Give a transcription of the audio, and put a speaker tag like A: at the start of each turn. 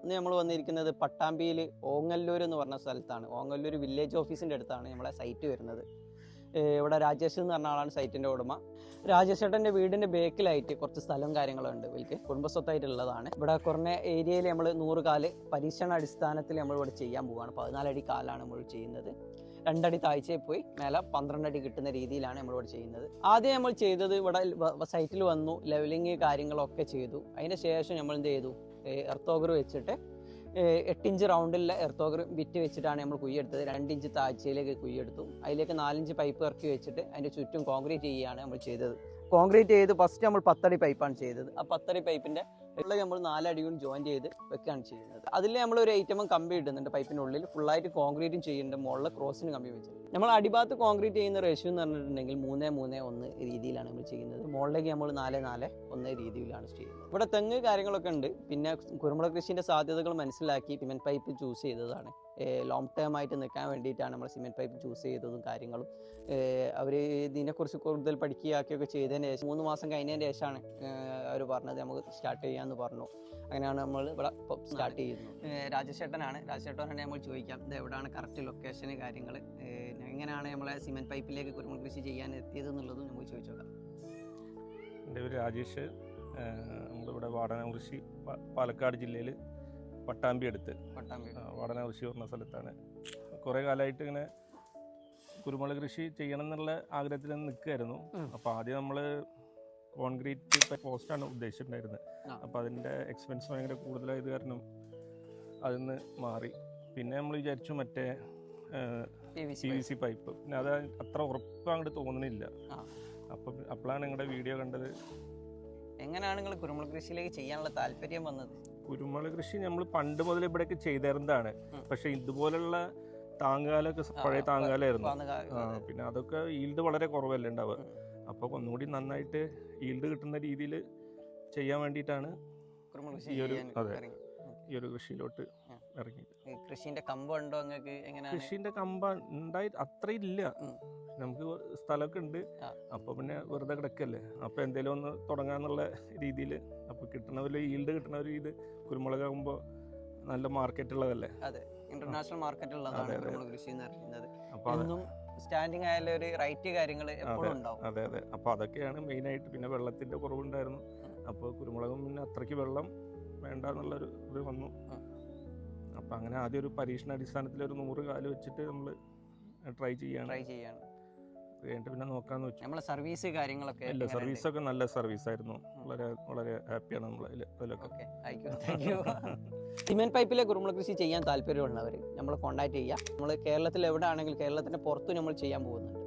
A: ഇന്ന് നമ്മൾ വന്നിരിക്കുന്നത് പട്ടാമ്പിയിൽ ഓങ്ങല്ലൂർ എന്ന് പറഞ്ഞ സ്ഥലത്താണ്. ഓങ്ങല്ലൂർ വില്ലേജ് ഓഫീസിൻ്റെ അടുത്താണ് നമ്മളെ സൈറ്റ് വരുന്നത്. ഇവിടെ രാജേഷ് എന്ന് പറഞ്ഞ ആളാണ് സൈറ്റിൻ്റെ ഉടമ. രാജേഷ് ചേട്ടൻ്റെ വീടിൻ്റെ ബേക്കിലായിട്ട് കുറച്ച് സ്ഥലവും കാര്യങ്ങളും ഉണ്ട്. ഇവർക്ക് കുടുംബസ്വത്തായിട്ടുള്ളതാണ്. ഇവിടെ കുറഞ്ഞ ഏരിയയിൽ നമ്മൾ 100 കാല് പരീക്ഷണ അടിസ്ഥാനത്തിൽ നമ്മൾ ഇവിടെ ചെയ്യാൻ പോവുകയാണ്. 14 അടി കാലാണ് നമ്മൾ ചെയ്യുന്നത്. 2 അടി താഴ്ചയിൽ പോയി മേലെ 12 അടി കിട്ടുന്ന രീതിയിലാണ് നമ്മളിവിടെ ചെയ്യുന്നത്. ആദ്യം നമ്മൾ ചെയ്തത് ഇവിടെ സൈറ്റിൽ വന്നു, ലെവലിങ് കാര്യങ്ങളൊക്കെ ചെയ്തു. അതിന് ശേഷം നമ്മൾ എന്ത് ചെയ്തു, എർത്തോഗർ വെച്ചിട്ട് 8 ഇഞ്ച് റൗണ്ടിലെ എർത്തോഗർ ബിറ്റ് വെച്ചിട്ടാണ് നമ്മൾ കുയ്യെടുത്തത്. 2 ഇഞ്ച് താഴ്ചയിലേക്ക് കുയ്യെടുത്തു. അതിലേക്ക് 4 ഇഞ്ച് പൈപ്പ് ഇറക്കി വെച്ചിട്ട് അതിൻ്റെ ചുറ്റും കോൺക്രീറ്റ് ചെയ്യുകയാണ് നമ്മൾ ചെയ്തത്. കോൺക്രീറ്റ് ചെയ്ത് ഫസ്റ്റ് നമ്മൾ 10 അടി പൈപ്പാണ് ചെയ്തത്. ആ 10 അടി പൈപ്പിൻ്റെ ഉള്ളിൽ നമ്മൾ 4 അടിയും ജോയിൻ ചെയ്ത് വെക്കുകയാണ് ചെയ്യുന്നത്. അതിൽ നമ്മൾ ഒരു ഐറ്റമും കമ്പി ഇടുന്നുണ്ട്. പൈപ്പിൻ്റെ ഉള്ളിൽ ഫുള്ളായിട്ട് കോൺക്രീറ്റും ചെയ്യുന്നുണ്ട്. മുകളിൽ ക്രോസിന് കമ്പി വെച്ചിട്ട് നമ്മൾ അടിഭാഗത്ത് കോൺക്രീറ്റ് ചെയ്യുന്ന റേഷ്യോ എന്ന് പറഞ്ഞിട്ടുണ്ടെങ്കിൽ 3:3:1 രീതിയിലാണ് നമ്മൾ ചെയ്യുന്നത്. മുകളിലേക്ക് നമ്മൾ 4:4:1 രീതിയിലാണ് ചെയ്യുന്നത്. ഇവിടെ തെങ്ങ് കാര്യങ്ങളൊക്കെ ഉണ്ട്. പിന്നെ കുരുമുളക് കൃഷിൻ്റെ സാധ്യതകൾ മനസ്സിലാക്കി സിമെൻറ്റ് പൈപ്പ് ചൂസ് ചെയ്തതാണ്. ലോങ് ടേം ആയിട്ട് നിൽക്കാൻ വേണ്ടിയിട്ടാണ് നമ്മൾ സിമെൻറ്റ് പൈപ്പ് ചൂസ് ചെയ്തതും കാര്യങ്ങളും. അവർ ഇതിനെക്കുറിച്ച് കൂടുതൽ പഠിക്കുകയൊക്കെ ചെയ്തതിന് ശേഷം 3 മാസം കഴിഞ്ഞതിന് ശേഷമാണ് അവർ പറഞ്ഞത് നമുക്ക് സ്റ്റാർട്ട് ചെയ്യാമെന്ന് പറഞ്ഞു. അങ്ങനെയാണ് നമ്മൾ ഇവിടെ സ്റ്റാർട്ട് ചെയ്യുന്നത്. രാജേഷ് ചേട്ടനാണ് നമ്മൾ ചോദിക്കാം ഇത് എവിടെയാണ് കറക്റ്റ് ലൊക്കേഷന് കാര്യങ്ങൾ, എങ്ങനെയാണ് നമ്മളെ സിമെൻറ്റ് പൈപ്പിലേക്ക് കുരുമുളക് കൃഷി ചെയ്യാൻ എത്തിയതെന്നുള്ളതും നമുക്ക് ചോദിച്ചു നോക്കാം.
B: എൻ്റെ പേര് രാജേഷ്. നമ്മളിവിടെ വാടനകൃഷി പാലക്കാട് ജില്ലയിൽ പട്ടാമ്പി അടുത്ത് വാടനകൃഷി പറഞ്ഞ സ്ഥലത്താണ്. കുറേ കാലമായിട്ട് ഇങ്ങനെ കുരുമുളക് കൃഷി ചെയ്യണം എന്നുള്ള ആഗ്രഹത്തിൽ നിൽക്കുമായിരുന്നു. അപ്പോൾ ആദ്യം നമ്മൾ കോൺക്രീറ്റ് പോസ്റ്റാണ് ഉദ്ദേശിച്ചിട്ടുണ്ടായിരുന്നത്. അപ്പോൾ അതിൻ്റെ എക്സ്പെൻസ് ഭയങ്കര കൂടുതലായത് കാരണം അതിൽ നിന്ന് മാറി. പിന്നെ നമ്മൾ വിചാരിച്ചു മറ്റേ PVC പൈപ്പ്. പിന്നെ അത് അത്ര ഉറപ്പ് അങ്ങോട്ട് തോന്നുന്നില്ല. അപ്പോഴാണ് നിങ്ങളുടെ വീഡിയോ കണ്ടത്.
A: എങ്ങനെയാണ് നിങ്ങൾ കുരുമുളക് കൃഷിയിലേക്ക് ചെയ്യാനുള്ള താല്പര്യം വന്നത്?
B: കുരുമുളക് കൃഷി നമ്മൾ പണ്ട് മുതൽ ഇവിടെയൊക്കെ ചെയ്തിരുന്നതാണ്. പക്ഷെ ഇതുപോലുള്ള താങ്ങുകാലൊക്കെ പഴയ താങ്ങുകാലായിരുന്നു. പിന്നെ അതൊക്കെ ഈൽഡ് വളരെ കുറവല്ലേ ഉണ്ടാവുക. അപ്പോൾ ഒന്നുകൂടി നന്നായിട്ട് ഈൽഡ് കിട്ടുന്ന രീതിയിൽ ചെയ്യാൻ വേണ്ടിയിട്ടാണ് ഈ ഒരു കൃഷിയിലോട്ട് ഇറങ്ങി.
A: കൃഷിന്റെ കമ്പ് ഉണ്ടോ നിങ്ങൾക്ക്?
B: കൃഷിന്റെ കമ്പ ഉണ്ടായി അത്ര ഇല്ല. നമുക്ക് സ്ഥലമൊക്കെ ഉണ്ട്. അപ്പോൾ പിന്നെ വെറുതെ കിടക്കല്ലേ. അപ്പോൾ എന്തെങ്കിലും ഒന്ന് തുടങ്ങാന്നുള്ള രീതിയിൽ. അപ്പോൾ കിട്ടണ ഒരു ഈൽഡ് കിട്ടണ ഒരു ഇത് കുരുമുളകാകുമ്പോൾ നല്ല മാർക്കറ്റ് ഉള്ളതല്ലേ.
A: അതെ, ഇന്റർനാഷണൽ മാർക്കറ്റ് ഉള്ളതാണ് കുരുമുളക് കൃഷി എന്ന് പറയുന്നത്. അപ്പോൾ സ്റ്റാൻഡിങ് ആയാലും ഒരു റൈറ്റ് കാര്യങ്ങൾ എപ്പോഴും ഉണ്ടാവും.
B: അതെ. അപ്പോൾ അതൊക്കെയാണ് മെയിനായിട്ട്. പിന്നെ വെള്ളത്തിന്റെ കുറവുണ്ടായിരുന്നു. അപ്പോൾ കുരുമുളകും പിന്നെ അത്രയ്ക്ക് വെള്ളം വേണ്ട എന്നുള്ളൊരു ഇത് വന്നു. അപ്പം അങ്ങനെ ആദ്യം ഒരു പരീക്ഷണാടിസ്ഥാനത്തിൽ ഒരു 100 കാല് വെച്ചിട്ട് നമ്മൾ ട്രൈ ചെയ്യാണ്. കഴിഞ്ഞിട്ട് പിന്നെ നോക്കാന്ന് വെച്ചു.
A: നമ്മളെ സർവീസ് കാര്യങ്ങളൊക്കെ
B: അല്ല, സർവീസൊക്കെ നല്ല സർവീസായിരുന്നു. വളരെ ഹാപ്പിയാണ് നമ്മൾ അതിലൊക്കെ.
A: സിമെന്റ് പൈപ്പിലെ കുരുമുളക് കൃഷി ചെയ്യാൻ താല്പര്യമുള്ളവർ നമ്മൾ കോൺടാക്ട് ചെയ്യുക. നമ്മൾ കേരളത്തിൽ എവിടെ ആണെങ്കിലും കേരളത്തിൻ്റെ പുറത്തും നമ്മൾ ചെയ്യാൻ പോകുന്നുണ്ട്.